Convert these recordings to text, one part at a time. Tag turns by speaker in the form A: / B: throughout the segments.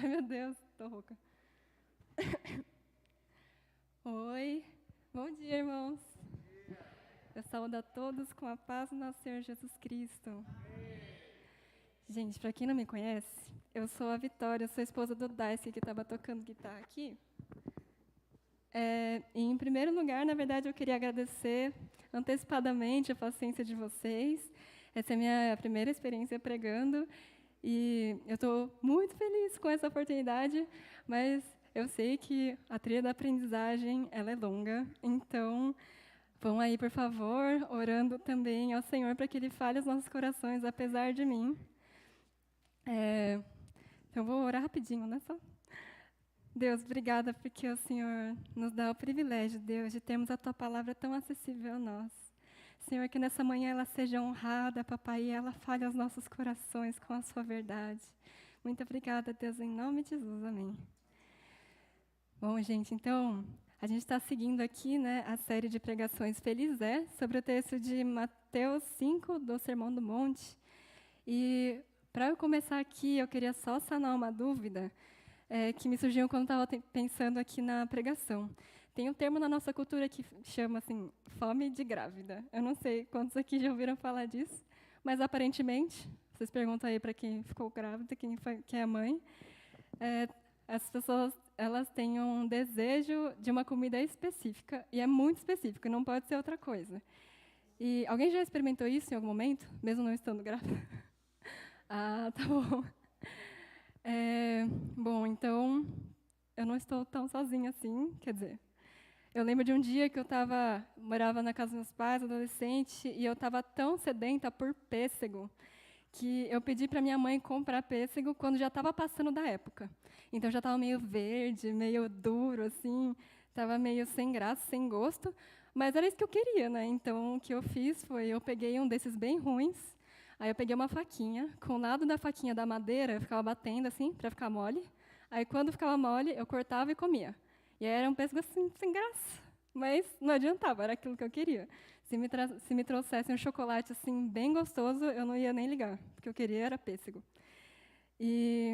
A: Ai, meu Deus, tô rouca. Oi, bom dia, irmãos. Eu saúdo a todos com a paz do nosso Senhor Jesus Cristo. Gente, para quem não me conhece, eu sou a Vitória, sou a esposa do Daisy, que estava tocando guitarra aqui. Em primeiro lugar, na verdade, eu queria agradecer antecipadamente a paciência de vocês. Essa é a minha primeira experiência pregando e eu estou muito feliz com essa oportunidade, mas eu sei que a trilha da aprendizagem ela é longa, então vão aí, por favor, orando também ao Senhor para que Ele fale os nossos corações, apesar de mim. Então, vou orar rapidinho, né? Só. Deus, obrigada porque o Senhor nos dá o privilégio, Deus, de termos a Tua palavra tão acessível a nós. Senhor, que nessa manhã ela seja honrada, papai, e ela fale aos nossos corações com a Sua verdade. Muito obrigada, Deus, em nome de Jesus. Amém. Bom, gente, então, a gente está seguindo aqui, né, a série de pregações Feliz é, sobre o texto de Mateus 5, do Sermão do Monte. E, para eu começar aqui, eu queria só sanar uma dúvida que me surgiu quando estava pensando aqui na pregação. Tem um termo na nossa cultura que chama assim, fome de grávida. Eu não sei quantos aqui já ouviram falar disso, mas aparentemente, vocês perguntam aí para quem ficou grávida, quem é a mãe, as pessoas elas têm um desejo de uma comida específica, e é muito específico, não pode ser outra coisa. E alguém já experimentou isso em algum momento, mesmo não estando grávida? Ah, tá bom. Bom, então, eu não estou tão sozinha assim, quer dizer, eu lembro de um dia que eu morava na casa dos meus pais, adolescente, e eu estava tão sedenta por pêssego, que eu pedi para minha mãe comprar pêssego quando já estava passando da época. Então, já estava meio verde, meio duro, assim, estava meio sem graça, sem gosto, mas era isso que eu queria, né? Então, o que eu fiz foi, eu peguei um desses bem ruins, aí eu peguei uma faquinha, com o lado da faquinha da madeira, eu ficava batendo assim, para ficar mole. Aí, quando ficava mole, eu cortava e comia. E aí era um pêssego assim, sem graça. Mas não adiantava, era aquilo que eu queria. Se me trouxesse um chocolate assim, bem gostoso, eu não ia nem ligar, porque eu queria era pêssego. E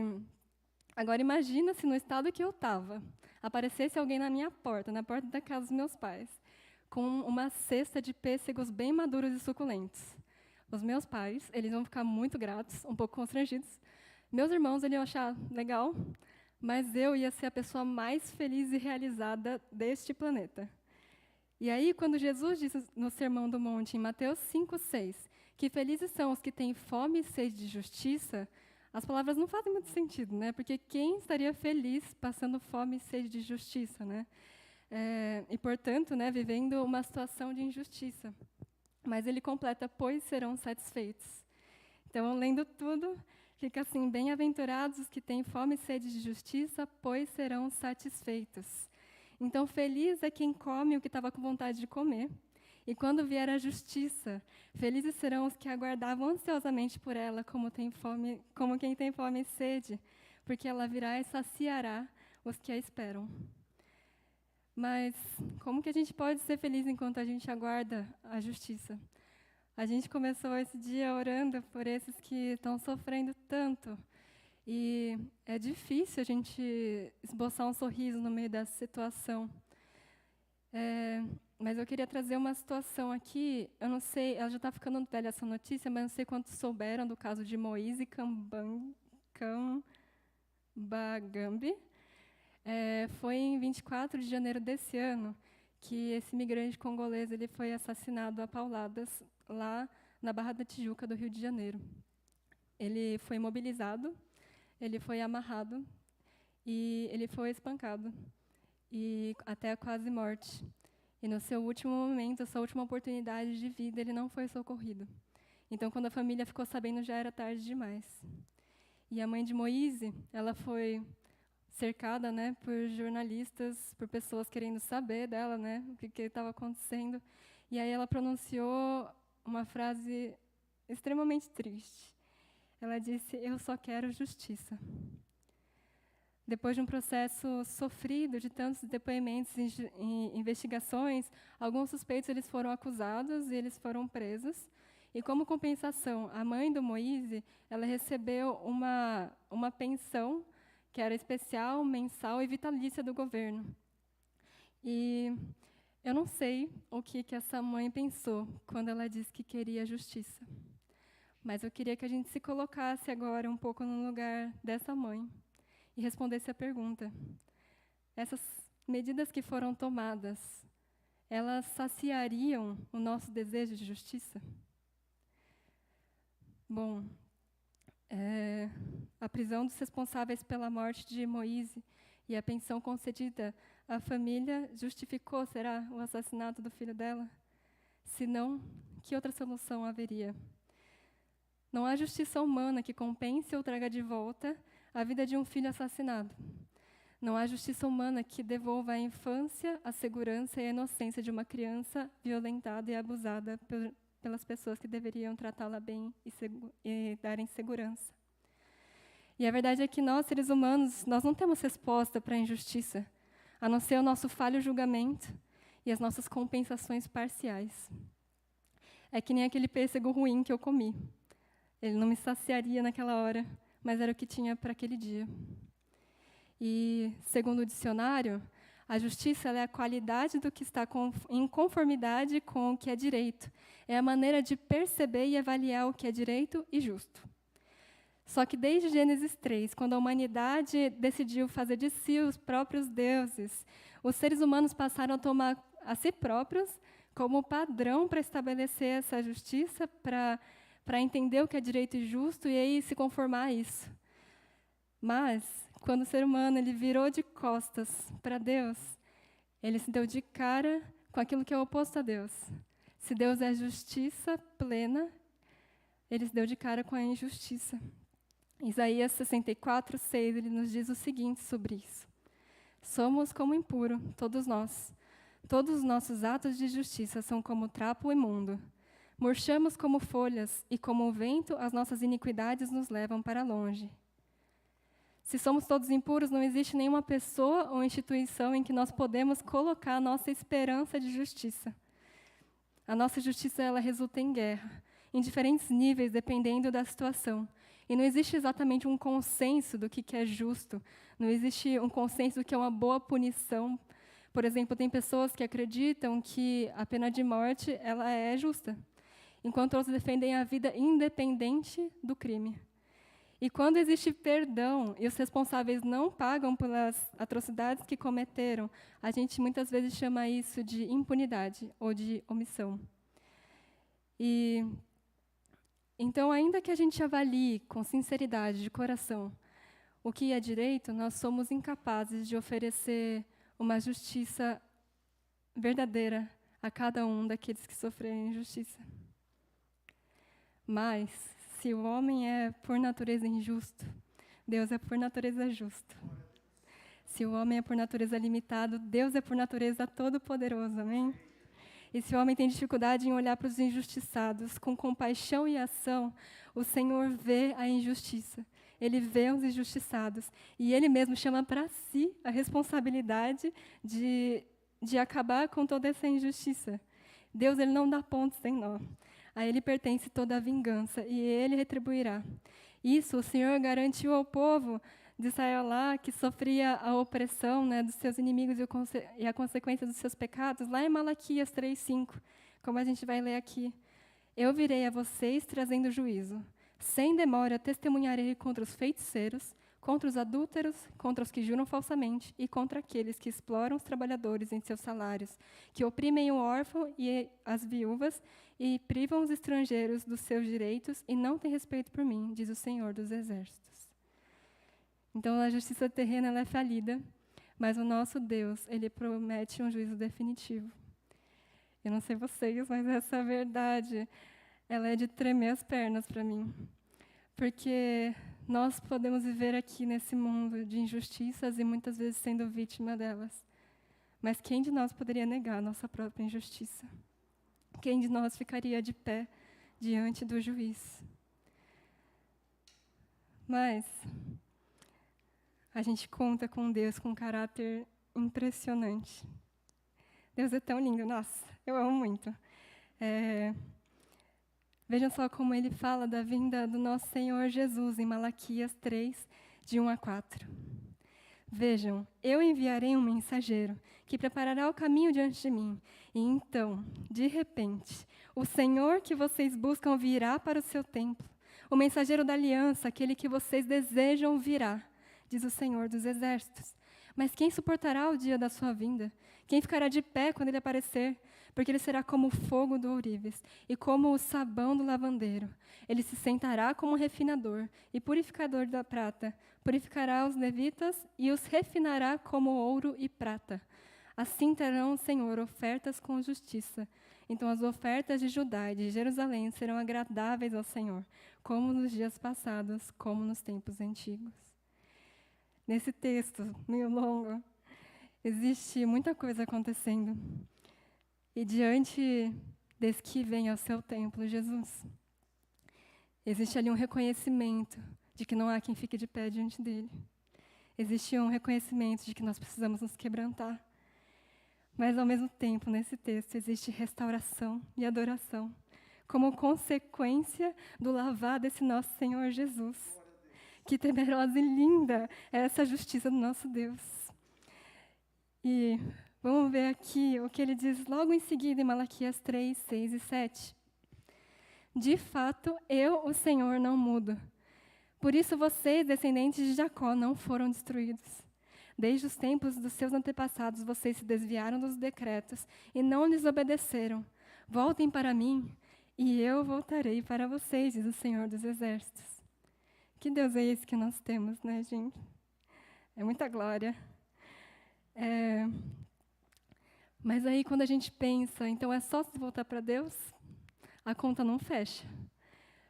A: agora imagina se no estado que eu estava, aparecesse alguém na minha porta, na porta da casa dos meus pais, com uma cesta de pêssegos bem maduros e suculentos. Os meus pais, eles vão ficar muito gratos, um pouco constrangidos. Meus irmãos, eles iam achar legal, mas eu ia ser a pessoa mais feliz e realizada deste planeta. E aí, quando Jesus disse no Sermão do Monte, em Mateus 5:6, que felizes são os que têm fome e sede de justiça, as palavras não fazem muito sentido, né? Porque quem estaria feliz passando fome e sede de justiça, né? E, portanto, né, vivendo uma situação de injustiça. Mas ele completa, pois serão satisfeitos. Então, lendo tudo, fica assim, bem-aventurados os que têm fome e sede de justiça, pois serão satisfeitos. Então, feliz é quem come o que estava com vontade de comer. E quando vier a justiça, felizes serão os que aguardavam ansiosamente por ela, como quem tem fome e sede, porque ela virá e saciará os que a esperam. Mas como que a gente pode ser feliz enquanto a gente aguarda a justiça? A gente começou esse dia orando por esses que estão sofrendo tanto. E é difícil a gente esboçar um sorriso no meio dessa situação. Mas eu queria trazer uma situação aqui. Eu não sei, ela já está ficando velha essa notícia, mas não sei quantos souberam do caso de Moise Kambagambi. Foi em 24 de janeiro desse ano que esse imigrante congolês ele foi assassinado a pauladas lá na Barra da Tijuca, do Rio de Janeiro. Ele foi imobilizado, ele foi amarrado e ele foi espancado e até a quase morte. E no seu último momento, a sua última oportunidade de vida, ele não foi socorrido. Então, quando a família ficou sabendo, já era tarde demais. E a mãe de Moise, ela foi cercada, né, por jornalistas, por pessoas querendo saber dela, né, o que estava acontecendo. E aí ela pronunciou uma frase extremamente triste. Ela disse: "Eu só quero justiça." Depois de um processo sofrido, de tantos depoimentos e investigações, alguns suspeitos eles foram acusados e eles foram presos. E como compensação, a mãe do Moise, ela recebeu uma pensão que era especial, mensal e vitalícia do governo. E eu não sei o que essa mãe pensou quando ela disse que queria justiça. Mas eu queria que a gente se colocasse agora um pouco no lugar dessa mãe e respondesse a pergunta: essas medidas que foram tomadas, elas saciariam o nosso desejo de justiça? Bom, a prisão dos responsáveis pela morte de Moise e a pensão concedida à família justificou, será, o assassinato do filho dela? Se não, que outra solução haveria? Não há justiça humana que compense ou traga de volta a vida de um filho assassinado. Não há justiça humana que devolva à infância a segurança e a inocência de uma criança violentada e abusada pelas pessoas que deveriam tratá-la bem e darem segurança. E a verdade é que nós, seres humanos, nós não temos resposta para a injustiça, a não ser o nosso falho julgamento e as nossas compensações parciais. É que nem aquele pêssego ruim que eu comi. Ele não me saciaria naquela hora, mas era o que tinha para aquele dia. E, segundo o dicionário, a justiça é a qualidade do que está em conformidade com o que é direito. É a maneira de perceber e avaliar o que é direito e justo. Só que desde Gênesis 3, quando a humanidade decidiu fazer de si os próprios deuses, os seres humanos passaram a tomar a si próprios como padrão para estabelecer essa justiça, para entender o que é direito e justo e aí se conformar a isso. Mas, quando o ser humano ele virou de costas para Deus, ele se deu de cara com aquilo que é o oposto a Deus. Se Deus é justiça plena, ele se deu de cara com a injustiça. Isaías 64:6, ele nos diz o seguinte sobre isso: somos como impuro, todos nós. Todos os nossos atos de justiça são como trapo imundo. Murchamos como folhas, e como o vento, as nossas iniquidades nos levam para longe. Se somos todos impuros, não existe nenhuma pessoa ou instituição em que nós podemos colocar a nossa esperança de justiça. A nossa justiça, ela resulta em guerra, em diferentes níveis, dependendo da situação. E não existe exatamente um consenso do que é justo, não existe um consenso do que é uma boa punição. Por exemplo, tem pessoas que acreditam que a pena de morte ela é justa, enquanto outros defendem a vida independente do crime. E quando existe perdão e os responsáveis não pagam pelas atrocidades que cometeram, a gente muitas vezes chama isso de impunidade ou de omissão. E então, ainda que a gente avalie com sinceridade de coração o que é direito, nós somos incapazes de oferecer uma justiça verdadeira a cada um daqueles que sofrem injustiça. Mas, se o homem é por natureza injusto, Deus é por natureza justo. Se o homem é por natureza limitado, Deus é por natureza todo-poderoso, amém? E se o homem tem dificuldade em olhar para os injustiçados com compaixão e ação, o Senhor vê a injustiça. Ele vê os injustiçados. E Ele mesmo chama para si a responsabilidade de acabar com toda essa injustiça. Deus, Ele não dá pontos sem nó. A Ele pertence toda a vingança e Ele retribuirá. Isso o Senhor garantiu ao povo de Israel lá, que sofria a opressão, né, dos seus inimigos e a consequência dos seus pecados, lá em Malaquias 3:5, como a gente vai ler aqui. Eu virei a vocês trazendo juízo. Sem demora testemunharei contra os feiticeiros, contra os adúlteros, contra os que juram falsamente e contra aqueles que exploram os trabalhadores em seus salários, que oprimem o órfão e as viúvas e privam os estrangeiros dos seus direitos e não têm respeito por mim, diz o Senhor dos Exércitos. Então, a justiça terrena ela é falida, mas o nosso Deus, Ele promete um juízo definitivo. Eu não sei vocês, mas essa verdade, ela é de tremer as pernas para mim. Porque nós podemos viver aqui nesse mundo de injustiças e muitas vezes sendo vítima delas. Mas quem de nós poderia negar a nossa própria injustiça? Quem de nós ficaria de pé diante do juiz? Mas a gente conta com Deus com um caráter impressionante. Deus é tão lindo, nossa, eu amo muito. Vejam só como Ele fala da vinda do nosso Senhor Jesus, em Malaquias 3, de 1 a 4. Vejam, eu enviarei um mensageiro que preparará o caminho diante de mim. E então, de repente, o Senhor que vocês buscam virá para o seu templo. O mensageiro da aliança, aquele que vocês desejam, virá, diz o Senhor dos Exércitos. Mas quem suportará o dia da sua vinda? Quem ficará de pé quando ele aparecer? Porque ele será como o fogo do ourives e como o sabão do lavandeiro. Ele se sentará como um refinador e purificador da prata. Purificará os levitas e os refinará como ouro e prata. Assim terão o Senhor ofertas com justiça. Então as ofertas de Judá e de Jerusalém serão agradáveis ao Senhor, como nos dias passados, como nos tempos antigos. Nesse texto, meio longo, existe muita coisa acontecendo. E diante desse que vem ao seu templo, Jesus, existe ali um reconhecimento de que não há quem fique de pé diante dele. Existe um reconhecimento de que nós precisamos nos quebrantar. Mas, ao mesmo tempo, nesse texto, existe restauração e adoração, como consequência do lavar desse nosso Senhor Jesus. Que temerosa e linda é essa justiça do nosso Deus. E vamos ver aqui o que ele diz logo em seguida em Malaquias 3, 6 e 7. De fato, eu, o Senhor, não mudo. Por isso vocês, descendentes de Jacó, não foram destruídos. Desde os tempos dos seus antepassados, vocês se desviaram dos decretos e não lhes obedeceram. Voltem para mim, e eu voltarei para vocês, diz o Senhor dos Exércitos. Que Deus é esse que nós temos, né, gente? É muita glória. Mas aí, quando a gente pensa, então é só se voltar para Deus, a conta não fecha.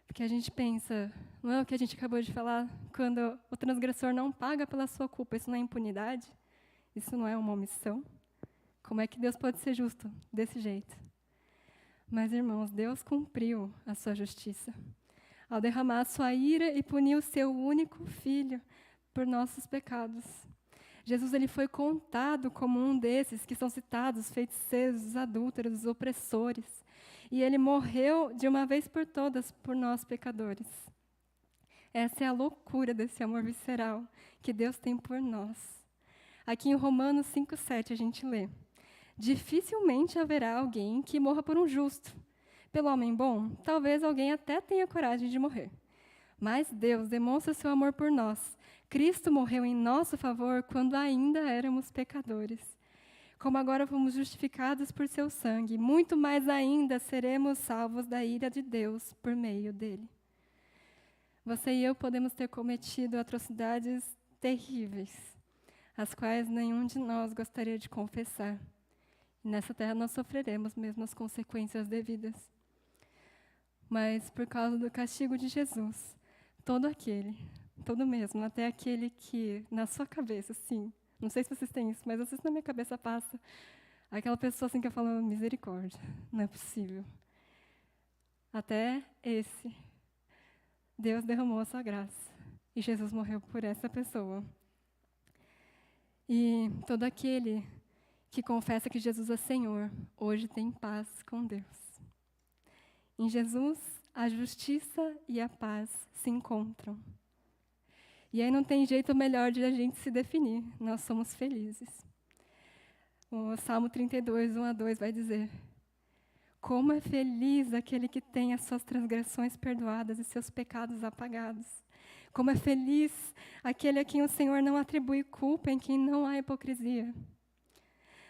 A: Porque a gente pensa, não é o que a gente acabou de falar, quando o transgressor não paga pela sua culpa, isso não é impunidade? Isso não é uma omissão? Como é que Deus pode ser justo desse jeito? Mas, irmãos, Deus cumpriu a sua justiça ao derramar a sua ira e punir o seu único filho por nossos pecados. Jesus ele foi contado como um desses que são citados, feiticeiros, adúlteros, opressores. E ele morreu de uma vez por todas por nós pecadores. Essa é a loucura desse amor visceral que Deus tem por nós. Aqui em Romanos 5:7 a gente lê: dificilmente haverá alguém que morra por um justo. Pelo homem bom, talvez alguém até tenha coragem de morrer. Mas Deus demonstra seu amor por nós. Cristo morreu em nosso favor quando ainda éramos pecadores. Como agora fomos justificados por seu sangue, muito mais ainda seremos salvos da ira de Deus por meio dele. Você e eu podemos ter cometido atrocidades terríveis, as quais nenhum de nós gostaria de confessar. E nessa terra nós sofreremos mesmo as consequências devidas. Mas por causa do castigo de Jesus, todo mesmo, até aquele que na sua cabeça, assim, não sei se vocês têm isso, mas às vezes na minha cabeça passa aquela pessoa assim que eu falo, misericórdia, não é possível. Até esse, Deus derramou a sua graça e Jesus morreu por essa pessoa. E todo aquele que confessa que Jesus é Senhor, hoje tem paz com Deus. Em Jesus, a justiça e a paz se encontram. E aí não tem jeito melhor de a gente se definir. Nós somos felizes. O Salmo 32, 1-2 vai dizer: como é feliz aquele que tem as suas transgressões perdoadas e seus pecados apagados. Como é feliz aquele a quem o Senhor não atribui culpa, em quem não há hipocrisia.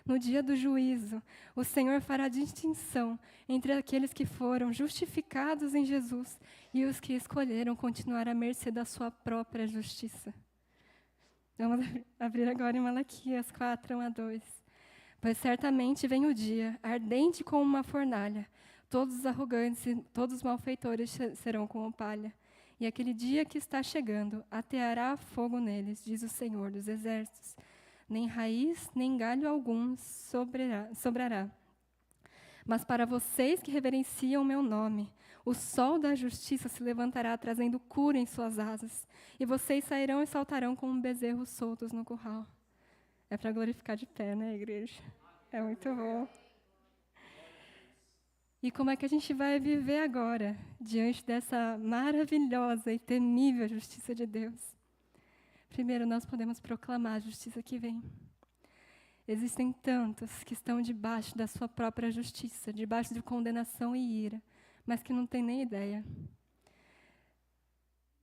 A: No dia do juízo, o Senhor fará distinção entre aqueles que foram justificados em Jesus e os que escolheram continuar à mercê da sua própria justiça. Vamos abrir agora em Malaquias 4, 1-2. Pois certamente vem o dia, ardente como uma fornalha. Todos os arrogantes e todos os malfeitores serão como palha. E aquele dia que está chegando, ateará fogo neles, diz o Senhor dos Exércitos. Nem raiz, nem galho algum sobrará. Mas para vocês que reverenciam o meu nome, o sol da justiça se levantará, trazendo cura em suas asas, e vocês sairão e saltarão como bezerros soltos no curral. É para glorificar de pé, né, igreja? É muito bom. E como é que a gente vai viver agora, diante dessa maravilhosa e temível justiça de Deus? Primeiro, nós podemos proclamar a justiça que vem. Existem tantos que estão debaixo da sua própria justiça, debaixo de condenação e ira, mas que não têm nem ideia.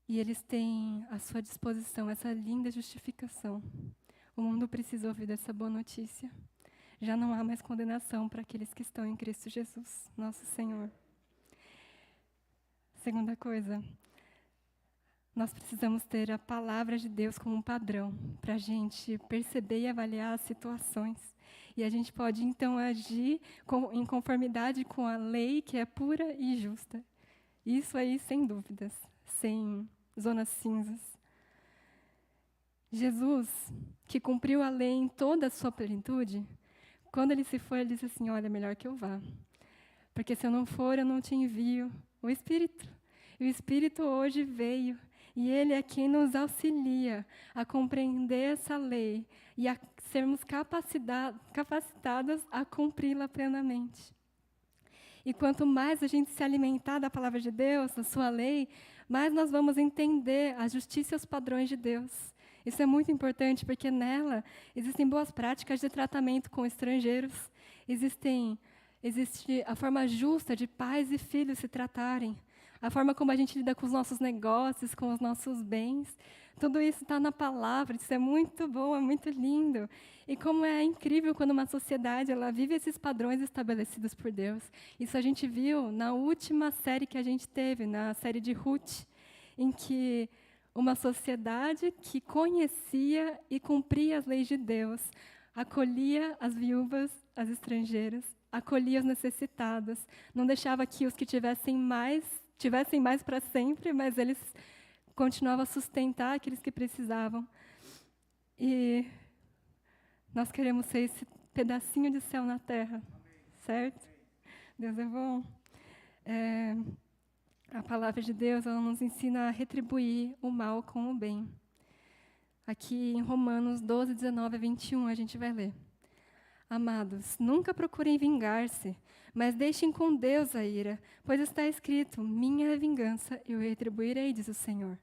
A: E eles têm à sua disposição essa linda justificação. O mundo precisa ouvir dessa boa notícia. Já não há mais condenação para aqueles que estão em Cristo Jesus, nosso Senhor. Segunda coisa, nós precisamos ter a palavra de Deus como um padrão para a gente perceber e avaliar as situações. E a gente pode, então, agir em conformidade com a lei que é pura e justa. Isso aí, sem dúvidas, sem zonas cinzas. Jesus, que cumpriu a lei em toda a sua plenitude, quando ele se foi, ele disse assim, olha, melhor que eu vá. Porque se eu não for, eu não te envio o Espírito. E o Espírito hoje veio. E Ele é quem nos auxilia a compreender essa lei e a sermos capacitadas a cumpri-la plenamente. E quanto mais a gente se alimentar da palavra de Deus, da sua lei, mais nós vamos entender a justiça e os padrões de Deus. Isso é muito importante, porque nela existem boas práticas de tratamento com estrangeiros, existe a forma justa de pais e filhos se tratarem, a forma como a gente lida com os nossos negócios, com os nossos bens. Tudo isso está na palavra, isso é muito bom, é muito lindo. E como é incrível quando uma sociedade ela vive esses padrões estabelecidos por Deus. Isso a gente viu na última série que a gente teve, na série de Ruth, em que uma sociedade que conhecia e cumpria as leis de Deus, acolhia as viúvas, as estrangeiras, acolhia os necessitados, não deixava que os que tivessem mais para sempre, mas eles continuavam a sustentar aqueles que precisavam. E nós queremos ser esse pedacinho de céu na terra, certo? Deus é bom. A palavra de Deus ela nos ensina a retribuir o mal com o bem. Aqui em Romanos 12, 19 a 21, a gente vai ler. Amados, nunca procurem vingar-se, mas deixem com Deus a ira, pois está escrito, minha é a vingança, eu retribuirei, diz o Senhor.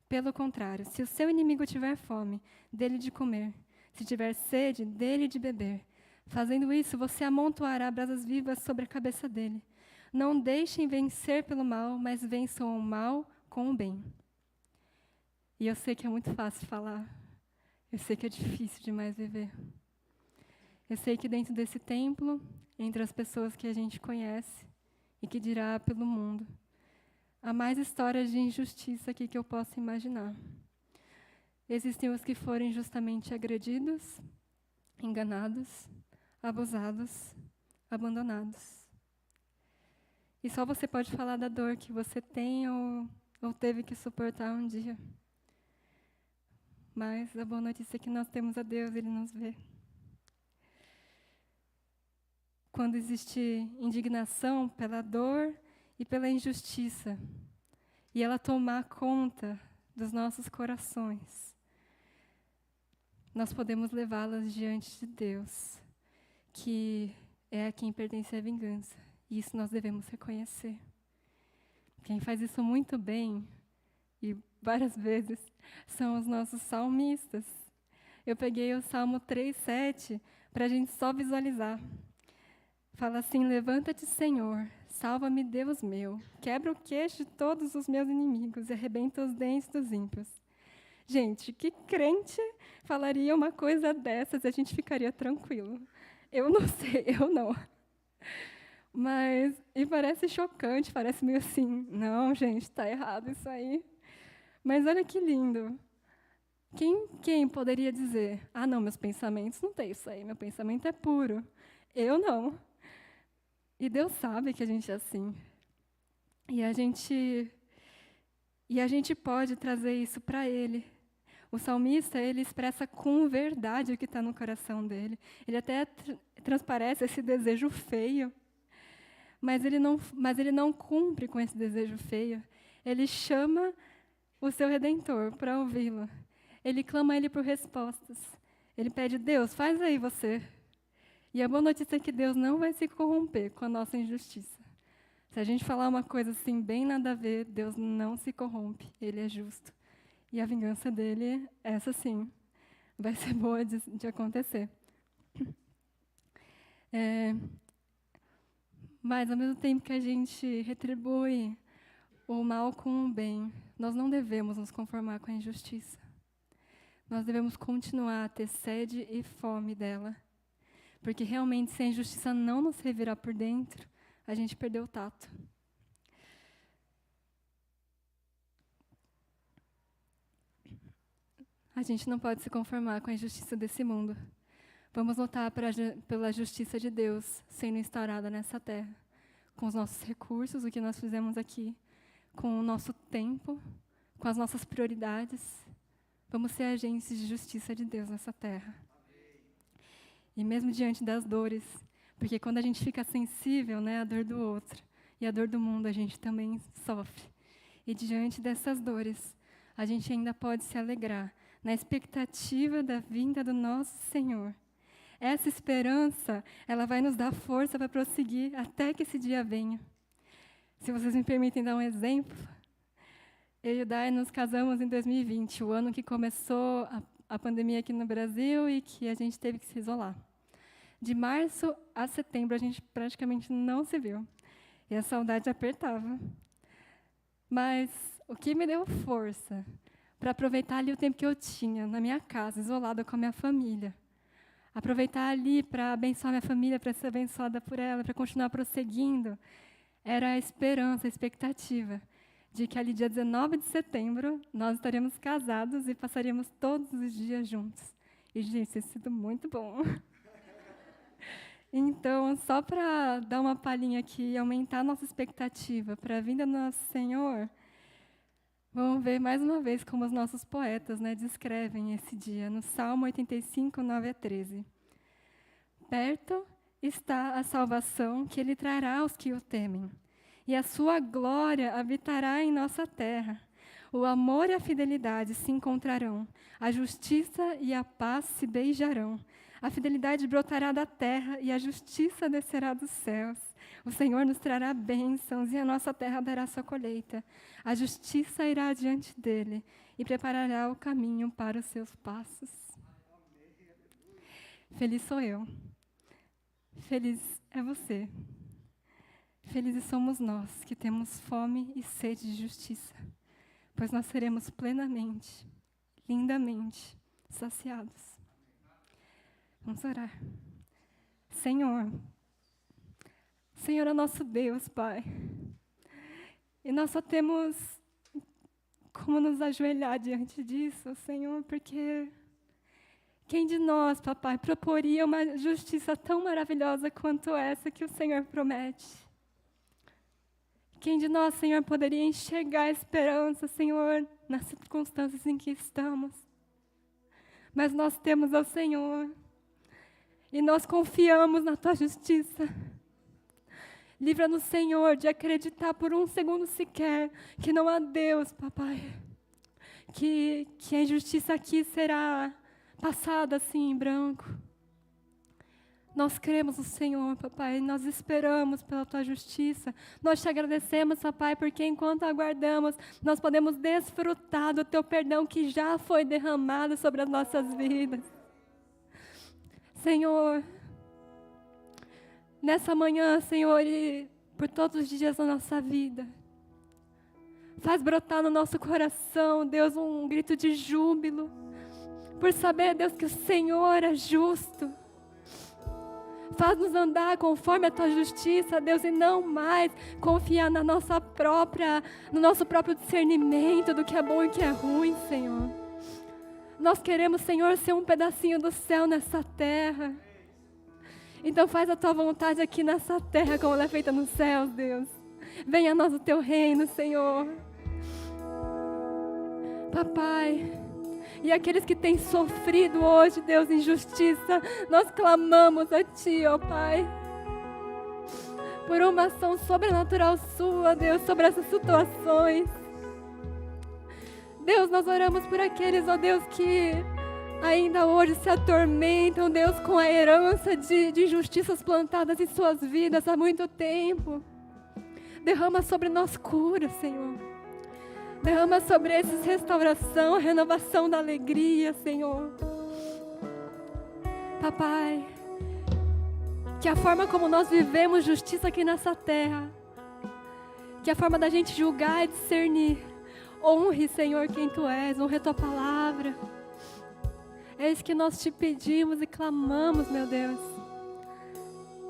A: Pelo contrário, se o seu inimigo tiver fome, dê-lhe de comer. Se tiver sede, dê-lhe de beber. Fazendo isso, você amontoará brasas vivas sobre a cabeça dele. Não deixem vencer pelo mal, mas vençam o mal com o bem. E eu sei que é muito fácil falar. Eu sei que é difícil demais viver. Eu sei que dentro desse templo, entre as pessoas que a gente conhece e que dirá pelo mundo, há mais histórias de injustiça aqui que eu posso imaginar. Existem os que foram injustamente agredidos, enganados, abusados, abandonados. E só você pode falar da dor que você tem ou teve que suportar um dia. Mas a boa notícia é que nós temos a Deus, Ele nos vê. Quando existe indignação pela dor e pela injustiça, e ela tomar conta dos nossos corações, nós podemos levá-las diante de Deus, que é a quem pertence a vingança. E isso nós devemos reconhecer. Quem faz isso muito bem, e várias vezes, são os nossos salmistas. Eu peguei o Salmo 3:7 para a gente só visualizar. Fala assim, levanta-te, Senhor, salva-me, Deus meu, quebra o queixo de todos os meus inimigos e arrebenta os dentes dos ímpios. Gente, que crente falaria uma coisa dessas e a gente ficaria tranquilo? Eu não sei, eu não. E parece chocante, parece meio assim, não, gente, está errado isso aí. Mas olha que lindo. Quem poderia dizer, não, meus pensamentos não tem isso aí, meu pensamento é puro. Eu não. E Deus sabe que a gente é assim. E a gente pode trazer isso para Ele. O salmista, ele expressa com verdade o que está no coração dele. Ele até transparece esse desejo feio. Mas ele não cumpre com esse desejo feio. Ele chama o seu Redentor para ouvi-lo. Ele clama a Ele por respostas. Ele pede, Deus, faz aí você. E a boa notícia é que Deus não vai se corromper com a nossa injustiça. Se a gente falar uma coisa assim, bem nada a ver, Deus não se corrompe, Ele é justo. E a vingança dele, essa sim, vai ser boa de acontecer. Mas, ao mesmo tempo que a gente retribui o mal com o bem, nós não devemos nos conformar com a injustiça. Nós devemos continuar a ter sede e fome dela. Porque realmente, se a injustiça não nos revirar por dentro, a gente perdeu o tato. A gente não pode se conformar com a injustiça desse mundo. Vamos lutar pela justiça de Deus sendo instaurada nessa terra. Com os nossos recursos, o que nós fizemos aqui, com o nosso tempo, com as nossas prioridades. Vamos ser agentes de justiça de Deus nessa terra. E mesmo diante das dores, porque quando a gente fica sensível, né, à dor do outro e à dor do mundo, a gente também sofre. E diante dessas dores, a gente ainda pode se alegrar na expectativa da vinda do nosso Senhor. Essa esperança, ela vai nos dar força para prosseguir até que esse dia venha. Se vocês me permitem dar um exemplo, eu e o Dai nos casamos em 2020, o ano que começou a pandemia aqui no Brasil e que a gente teve que se isolar. De março a setembro, a gente praticamente não se viu. E a saudade apertava. Mas o que me deu força para aproveitar ali o tempo que eu tinha na minha casa, isolada com a minha família. Aproveitar ali para abençoar minha família, para ser abençoada por ela, para continuar prosseguindo. Era a esperança, a expectativa de que ali, dia 19 de setembro, nós estaríamos casados e passaríamos todos os dias juntos. E, gente, isso tem sido muito bom. Então, só para dar uma palhinha aqui e aumentar a nossa expectativa para a vinda do nosso Senhor, vamos ver mais uma vez como os nossos poetas, né, descrevem esse dia, no Salmo 85, 9 a 13. Perto está a salvação que Ele trará aos que o temem, e a sua glória habitará em nossa terra. O amor e a fidelidade se encontrarão, a justiça e a paz se beijarão. A fidelidade brotará da terra e a justiça descerá dos céus. O Senhor nos trará bênçãos e a nossa terra dará sua colheita. A justiça irá adiante dele e preparará o caminho para os seus passos. Feliz sou eu. Feliz é você. Felizes somos nós que temos fome e sede de justiça, pois nós seremos plenamente, lindamente saciados. Vamos orar. Senhor é nosso Deus, Pai. E nós só temos como nos ajoelhar diante disso, Senhor, porque quem de nós, Papai, proporia uma justiça tão maravilhosa quanto essa que o Senhor promete? Quem de nós, Senhor, poderia enxergar a esperança, Senhor, nas circunstâncias em que estamos? Mas nós temos ao Senhor. E nós confiamos na Tua justiça. Livra-nos, Senhor, de acreditar por um segundo sequer que não há Deus, Papai. Que a injustiça aqui será passada assim em branco. Nós cremos no Senhor, Papai, nós esperamos pela Tua justiça. Nós te agradecemos, Papai, porque enquanto aguardamos, nós podemos desfrutar do Teu perdão que já foi derramado sobre as nossas vidas. Senhor, nessa manhã, Senhor, e por todos os dias da nossa vida, faz brotar no nosso coração, Deus, um grito de júbilo, por saber, Deus, que o Senhor é justo. Faz-nos andar conforme a Tua justiça, Deus, e não mais confiar no nosso próprio discernimento do que é bom e que é ruim, Senhor. Nós queremos, Senhor, ser um pedacinho do céu nessa terra. Então faz a Tua vontade aqui nessa terra como ela é feita nos céus, Deus. Venha a nós o Teu reino, Senhor. Papai, e aqueles que têm sofrido hoje, Deus, injustiça, nós clamamos a Ti, ó Pai, por uma ação sobrenatural Sua, Deus, sobre essas situações. Deus, nós oramos por aqueles, ó Deus, que ainda hoje se atormentam, Deus, com a herança de injustiças plantadas em suas vidas há muito tempo. Derrama sobre nós cura, Senhor. Derrama sobre esses restauração, renovação da alegria, Senhor. Papai, que a forma como nós vivemos justiça aqui nessa terra, que a forma da gente julgar e discernir, honre, Senhor, quem Tu és, honre a Tua palavra. É isso que nós te pedimos e clamamos, meu Deus.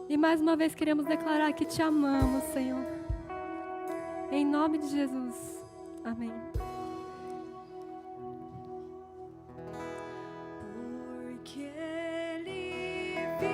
A: E mais uma vez queremos declarar que Te amamos, Senhor. Em nome de Jesus. Amém.